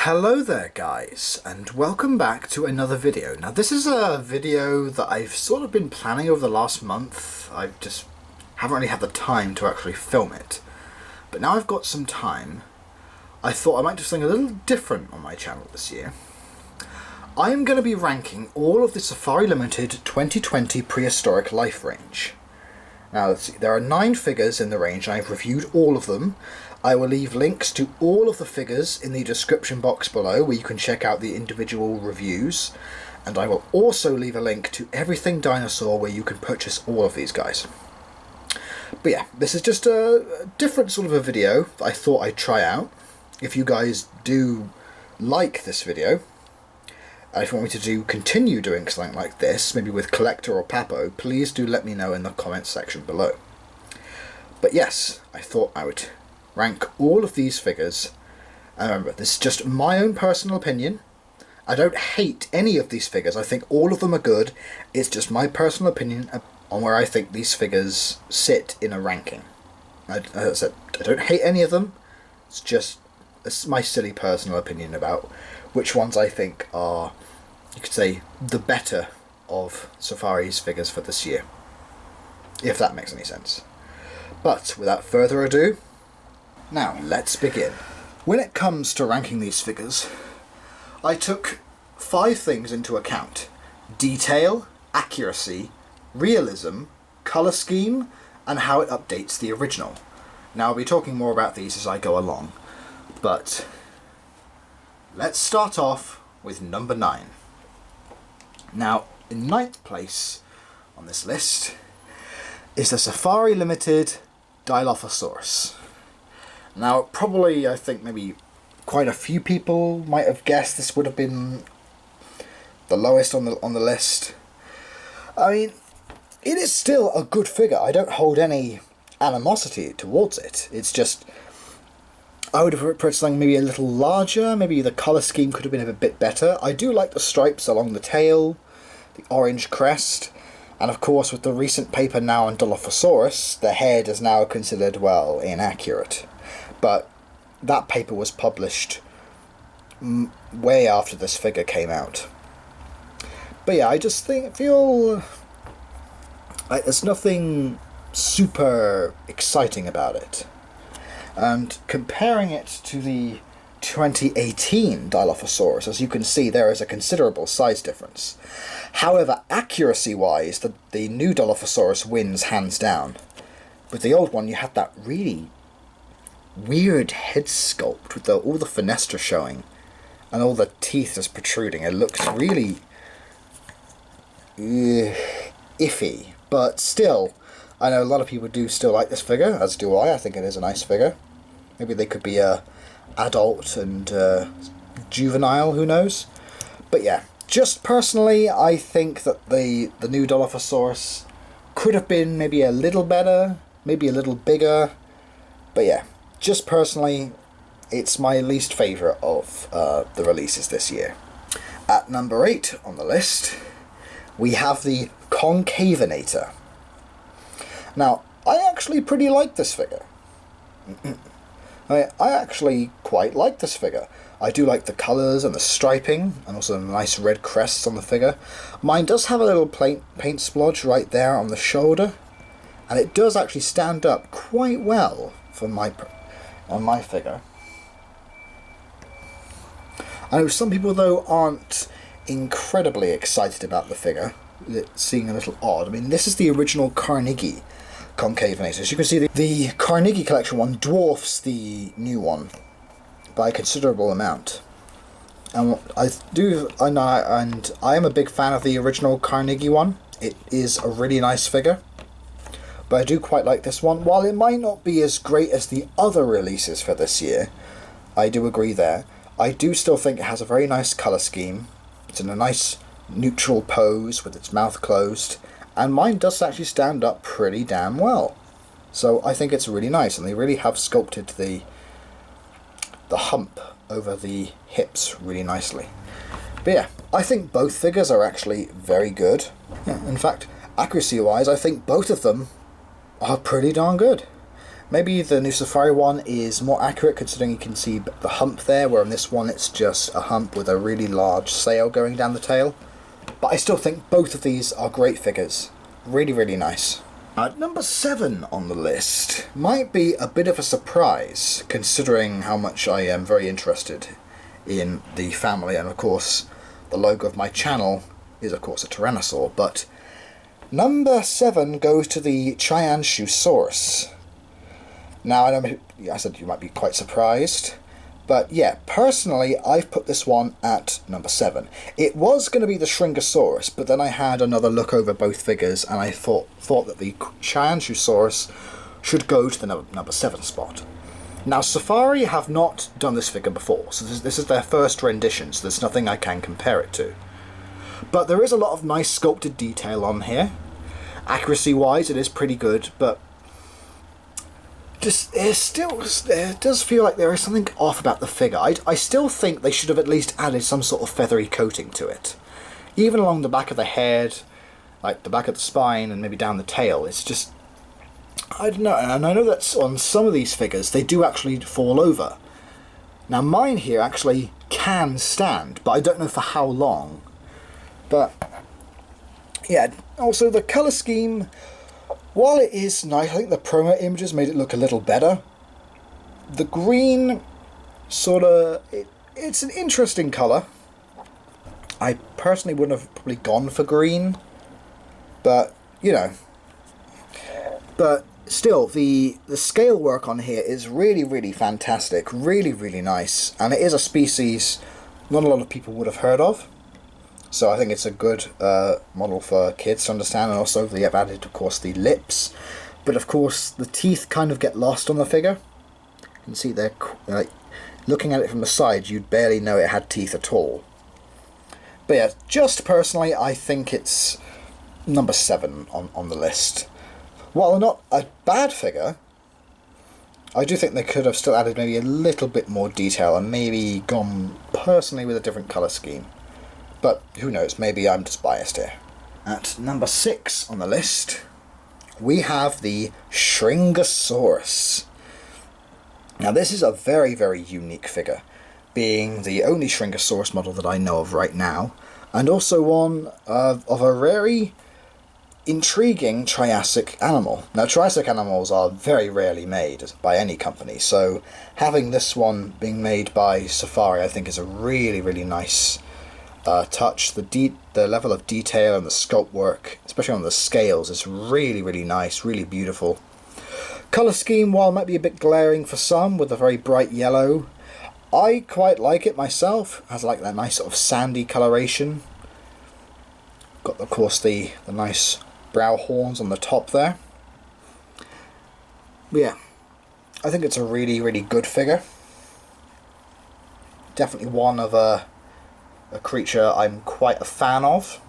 Hello there guys, and welcome back to another video. Now this is a video that I've sort of been planning over the last month. I just haven't really had the time to actually film it. But now I've got some time, I thought I might do something a little different on my channel this year. I am going to be ranking all of the Safari Ltd 2020 Prehistoric Life range. Now let's see, there are 9 figures in the range and I've reviewed all of them. I will leave links to all of the figures in the description box below where you can check out the individual reviews, and I will also leave a link to Everything Dinosaur where you can purchase all of these guys. But yeah, this is just a different sort of a video that I thought I'd try out. If you guys do like this video, and if you want me to continue doing something like this, maybe with Collector or Papo, please do let me know in the comments section below. But yes, I thought I would rank all of these figures. And remember, this is just my own personal opinion. I don't hate any of these figures. I think all of them are good. It's just my personal opinion on where I think these figures sit in a ranking. As I said, I don't hate any of them. It's my silly personal opinion about which ones I think are, you could say, the better of Safari's figures for this year. If that makes any sense. But without further ado, now, let's begin. When it comes to ranking these figures, I took 5 things into account: detail, accuracy, realism, colour scheme, and how it updates the original. Now, I'll be talking more about these as I go along, but let's start off with number 9. Now, in 9th place on this list is the Safari Ltd Dilophosaurus. Now, probably, I think maybe quite a few people might have guessed this would have been the lowest on the list. I mean, it is still a good figure. I don't hold any animosity towards it. It's just, I would have preferred something maybe a little larger. Maybe the colour scheme could have been a bit better. I do like the stripes along the tail, the orange crest, and of course with the recent paper now on Dilophosaurus, the head is now considered, well, inaccurate. But that paper was published way after this figure came out. But yeah, I just feel like there's nothing super exciting about it. And comparing it to the 2018 Dilophosaurus, as you can see, there is a considerable size difference. However, accuracy-wise, the new Dilophosaurus wins hands down. With the old one, you had that really weird head sculpt with all the fenestra showing and all the teeth just protruding. It looks really iffy, but still, I know a lot of people do still like this figure, as do I. I think it is a nice figure. Maybe they could be adult and juvenile, who knows. But yeah, just personally, I think that the new Dilophosaurus could have been maybe a little better, maybe a little bigger, but yeah, just personally, it's my least favourite of the releases this year. At number 8 on the list, we have the Concavinator. Now, I actually pretty like this figure. I actually quite like this figure. I do like the colours and the striping, and also the nice red crests on the figure. Mine does have a little paint splodge right there on the shoulder, and it does actually stand up quite well for on my figure. I know some people though aren't incredibly excited about the figure, seeing a little odd. I mean, this is the original Carnegie Concavinator. As you can see, the Carnegie collection one dwarfs the new one by a considerable amount. And I am a big fan of the original Carnegie one. It is a really nice figure. But I do quite like this one. While it might not be as great as the other releases for this year, I do agree there. I do still think it has a very nice colour scheme. It's in a nice neutral pose with its mouth closed, and mine does actually stand up pretty damn well. So I think it's really nice, and they really have sculpted the hump over the hips really nicely. But yeah, I think both figures are actually very good. Yeah, in fact, accuracy-wise, I think both of them are pretty darn good. Maybe the new Safari one is more accurate considering you can see the hump there, where in this one it's just a hump with a really large sail going down the tail. But I still think both of these are great figures. Really, really nice. At number 7 on the list might be a bit of a surprise considering how much I am very interested in the family, and of course the logo of my channel is of course a Tyrannosaur, but number 7 goes to the Chyenne Shoesaurus. Now, I said you might be quite surprised, but yeah, personally, I've put this one at number 7. It was going to be the Shringasaurus, but then I had another look over both figures, and I thought that the Chyenne Shoesaurus should go to the number 7 spot. Now, Safari have not done this figure before, so this is their first rendition, so there's nothing I can compare it to. But there is a lot of nice sculpted detail on here. Accuracy-wise, it is pretty good, but it does feel like there is something off about the figure. I still think they should have at least added some sort of feathery coating to it. Even along the back of the head, like the back of the spine, and maybe down the tail. It's just, I don't know. And I know that on some of these figures, they do actually fall over. Now mine here actually can stand, but I don't know for how long. But yeah, also the colour scheme, while it is nice, I think the promo images made it look a little better. The green, it's an interesting colour. I personally wouldn't have probably gone for green, but, you know. But still, the scale work on here is really, really fantastic, really, really nice. And it is a species not a lot of people would have heard of. So I think it's a good model for kids to understand, and also they have added, of course, the lips. But of course, the teeth kind of get lost on the figure. You can see they're, looking at it from the side, you'd barely know it had teeth at all. But yeah, just personally, I think it's number 7 on the list. While not a bad figure, I do think they could have still added maybe a little bit more detail and maybe gone personally with a different colour scheme. But who knows, maybe I'm just biased here. At number 6 on the list, we have the Shringasaurus. Now this is a very, very unique figure, being the only Shringasaurus model that I know of right now, and also one of a very intriguing Triassic animal. Now Triassic animals are very rarely made by any company, so having this one being made by Safari I think is a really, really nice touch. The level of detail and the sculpt work, especially on the scales, is really, really nice, really beautiful. Colour scheme, while it might be a bit glaring for some with a very bright yellow, I quite like it myself. It has like that nice sort of sandy coloration. Got of course the nice brow horns on the top there. But yeah, I think it's a really, really good figure. Definitely one of a creature I'm quite a fan of.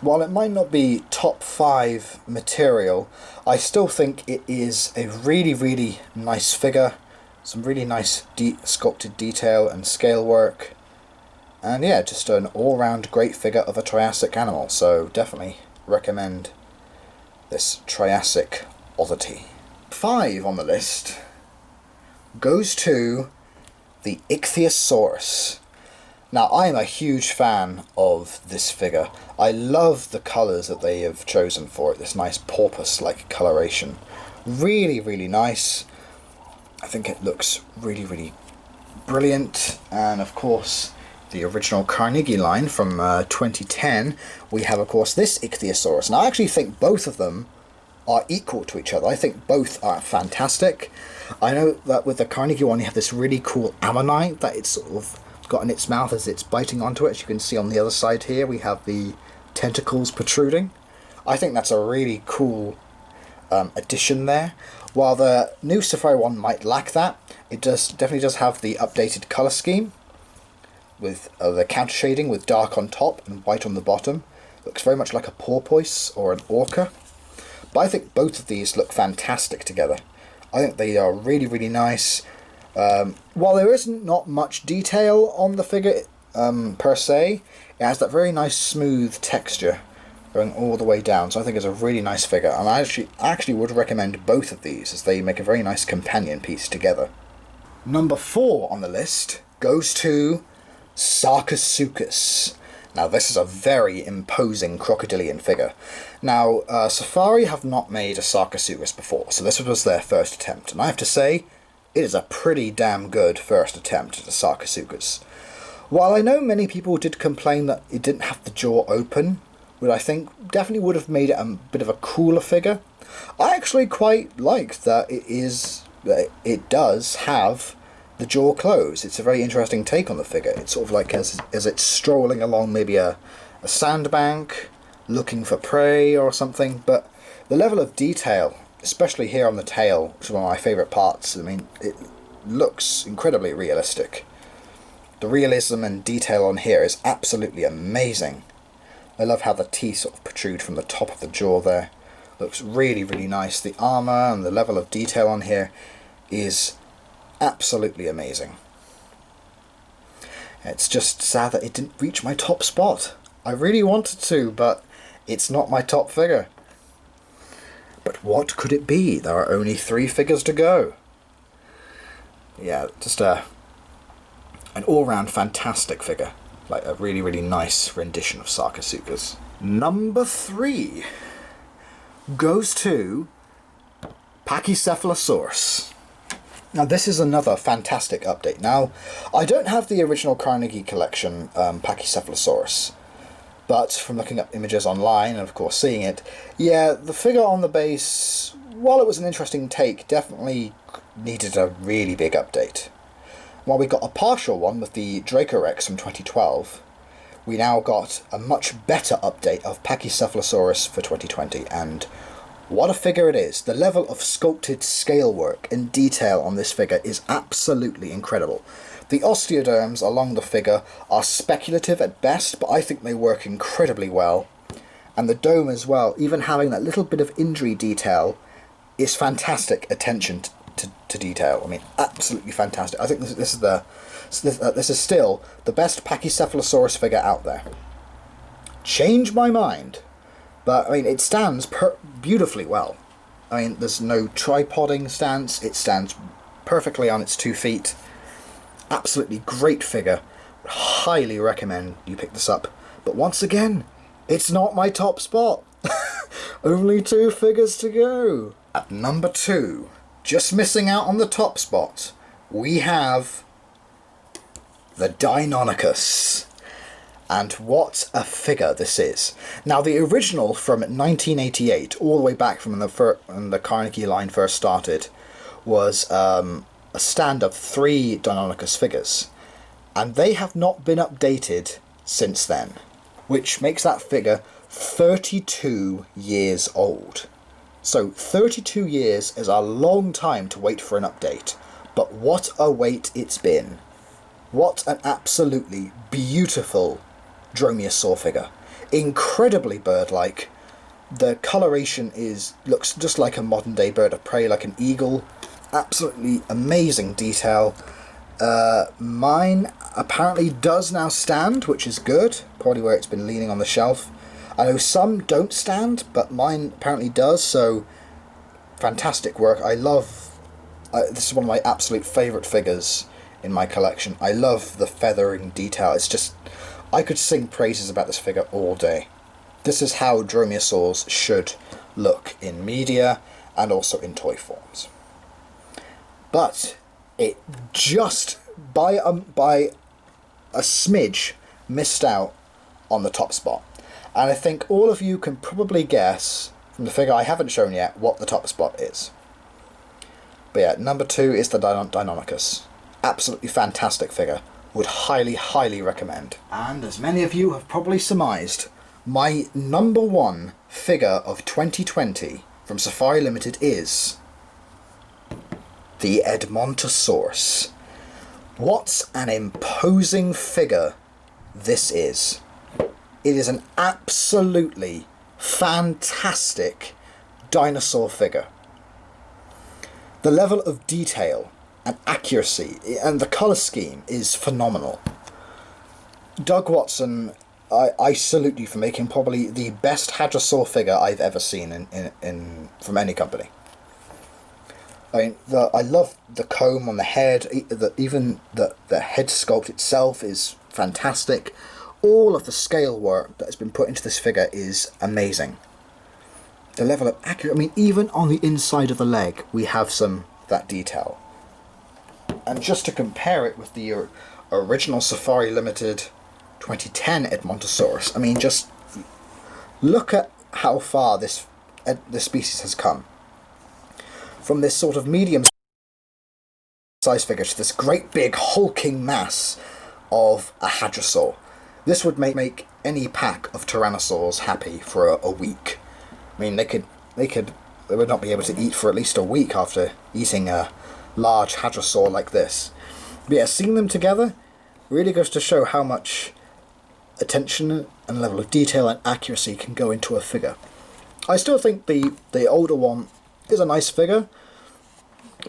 While it might not be top 5 material, I still think it is a really, really nice figure. Some really nice sculpted detail and scale work. And yeah, just an all-round great figure of a Triassic animal. So definitely recommend this Triassic oddity. 5 on the list goes to the Ichthyosaurus. Now, I am a huge fan of this figure. I love the colours that they have chosen for it, this nice porpoise-like coloration. Really, really nice. I think it looks really, really brilliant. And of course, the original Carnegie line from 2010, we have, of course, this Ichthyosaurus. And I actually think both of them are equal to each other. I think both are fantastic. I know that with the Carnegie one, you have this really cool ammonite that it's sort of got in its mouth as it's biting onto it. As you can see on the other side here, we have the tentacles protruding. I think that's a really cool addition there. While the new Safari one might lack that, it definitely does have the updated colour scheme with the counter shading with dark on top and white on the bottom. Looks very much like a porpoise or an orca. But I think both of these look fantastic together. I think they are really, really nice. While there isn't not much detail on the figure per se, it has that very nice smooth texture going all the way down. So I think it's a really nice figure, and I actually would recommend both of these as they make a very nice companion piece together. Number 4 on the list goes to Sarkasuchus. Now this is a very imposing crocodilian figure. Now Safari have not made a Sarkasuchus before, so this was their first attempt, and I have to say it is a pretty damn good first attempt at a Sarkasuchus. While I know many people did complain that it didn't have the jaw open, which I think definitely would have made it a bit of a cooler figure, I actually quite liked that it does have the jaw closed. It's a very interesting take on the figure. It's sort of like as it's strolling along maybe a sandbank, looking for prey or something, but the level of detail, especially here on the tail, which is one of my favourite parts, I mean, it looks incredibly realistic. The realism and detail on here is absolutely amazing. I love how the teeth sort of protrude from the top of the jaw there. Looks really, really nice. The armour and the level of detail on here is absolutely amazing. It's just sad that it didn't reach my top spot. I really wanted to, but it's not my top figure. But what could it be? There are only 3 figures to go. Yeah, just an all-round fantastic figure. Like a really, really nice rendition of Sarkasuchus. Number 3 goes to Pachycephalosaurus. Now this is another fantastic update. Now, I don't have the original Carnegie collection Pachycephalosaurus, but from looking up images online and of course seeing it, yeah, the figure on the base, while it was an interesting take, definitely needed a really big update. While we got a partial one with the Dracorex from 2012, we now got a much better update of Pachycephalosaurus for 2020, and what a figure it is. The level of sculpted scale work and detail on this figure is absolutely incredible. The osteoderms along the figure are speculative at best, but I think they work incredibly well. And the dome as well, even having that little bit of injury detail, is fantastic attention to detail. I mean, absolutely fantastic. I think this is still the best Pachycephalosaurus figure out there. Change my mind, but I mean, it stands beautifully well. I mean, there's no tripoding stance. It stands perfectly on its 2 feet. Absolutely great figure. Highly recommend you pick this up. But once again, it's not my top spot. Only 2 figures to go. At number 2, just missing out on the top spot, we have the Dinocus. And what a figure this is. Now, the original from 1988, all the way back from when the Carnegie line first started, was a stand of 3 Dinocus figures. And they have not been updated since then, which makes that figure 32 years old. So 32 years is a long time to wait for an update, but what a wait it's been. What an absolutely beautiful dromaeosaur figure. Incredibly bird-like. The coloration looks just like a modern day bird of prey, like an eagle. Absolutely amazing detail. Mine apparently does now stand, which is good, probably where it's been leaning on the shelf. I know some don't stand, but mine apparently does, so fantastic work. This is one of my absolute favourite figures in my collection. I love the feathering detail. It's just, I could sing praises about this figure all day. This is how dromaeosaurs should look in media and also in toy forms. But it just, by a smidge, missed out on the top spot. And I think all of you can probably guess, from the figure I haven't shown yet, what the top spot is. But yeah, number 2 is the Dinocus. Absolutely fantastic figure. Would highly, highly recommend. And as many of you have probably surmised, my number 1 figure of 2020 from Safari Ltd is the Edmontosaurus. What an imposing figure this is. It is an absolutely fantastic dinosaur figure. The level of detail and accuracy and the colour scheme is phenomenal. Doug Watson I salute you for making probably the best Hadrosaur figure I've ever seen in from any company. I mean, I love the comb on the head. Even the head sculpt itself is fantastic. All of the scale work that has been put into this figure is amazing. The level of accuracy, I mean, even on the inside of the leg, we have that detail. And just to compare it with the original Safari Ltd 2010 Edmontosaurus, I mean, just look at how far this species has come. From this sort of medium size figure to this great big hulking mass of a Hadrosaur. This would make any pack of Tyrannosaurs happy for a week. I mean, they would not be able to eat for at least a week after eating a large Hadrosaur like this. But yeah, seeing them together really goes to show how much attention and level of detail and accuracy can go into a figure. I still think the older one is a nice figure,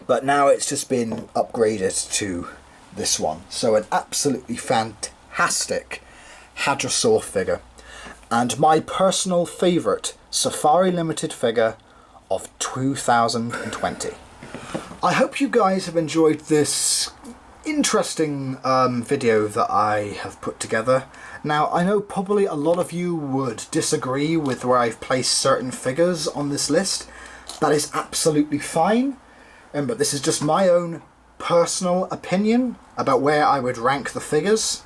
but now it's just been upgraded to this one. So an absolutely fantastic Hadrosaur figure, and my personal favourite Safari Limited figure of 2020. I hope you guys have enjoyed this interesting video that I have put together. Now, I know probably a lot of you would disagree with where I've placed certain figures on this list. That is absolutely fine. But this is just my own personal opinion about where I would rank the figures.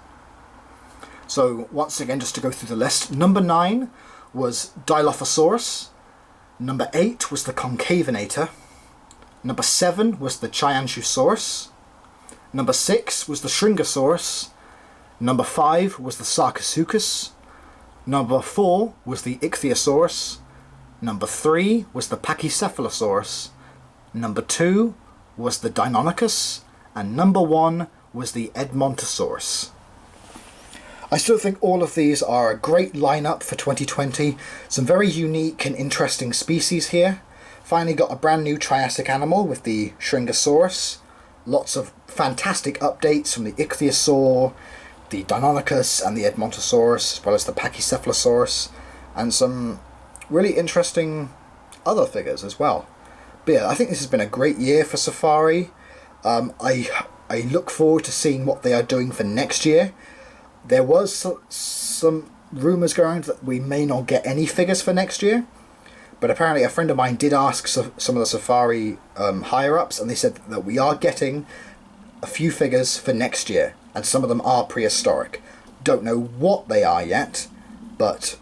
So once again, just to go through the list, number 9 was Dilophosaurus, number 8 was the Concavenator, number 7 was the Chyenne Shoesaurus, number 6 was the Shringasaurus, number 5 was the Sarkasuchus, number 4 was the Ichthyosaurus, number 3 was the Pachycephalosaurus, number 2 was the Dinocus, and number 1 was the Edmontosaurus. I still think all of these are a great lineup for 2020. Some very unique and interesting species here. Finally got a brand new Triassic animal with the Shringasaurus. Lots of fantastic updates from the Ichthyosaur, the Dinocus and the Edmontosaurus, as well as the Pachycephalosaurus, and some really interesting other figures as well. But yeah, I think this has been a great year for Safari. I look forward to seeing what they are doing for next year. There was some rumours going around that we may not get any figures for next year, but apparently a friend of mine did ask some of the Safari higher-ups, and they said that we are getting a few figures for next year, and some of them are prehistoric. Don't know what they are yet, but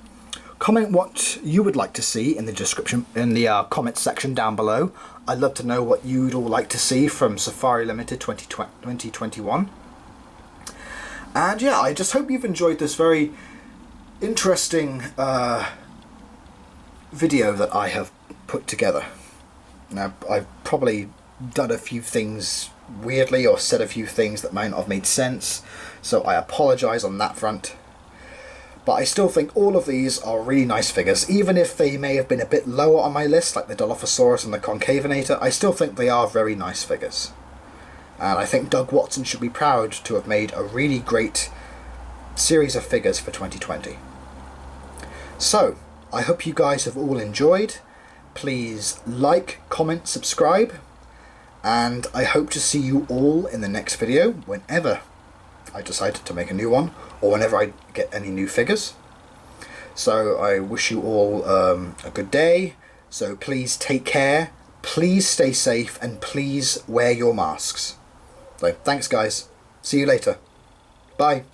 comment what you would like to see in the description, in the comments section down below. I'd love to know what you'd all like to see from Safari Limited 2021. And yeah, I just hope you've enjoyed this very interesting video that I have put together. Now, I've probably done a few things weirdly or said a few things that might not have made sense, so I apologise on that front. But I still think all of these are really nice figures. Even if they may have been a bit lower on my list, like the Dilophosaurus and the Concavenator, I still think they are very nice figures. And I think Doug Watson should be proud to have made a really great series of figures for 2020. So, I hope you guys have all enjoyed. Please like, comment, subscribe, and I hope to see you all in the next video whenever I decide to make a new one, or whenever I get any new figures. So I wish you all a good day. So please take care, please stay safe, and please wear your masks. So thanks guys, see you later, bye.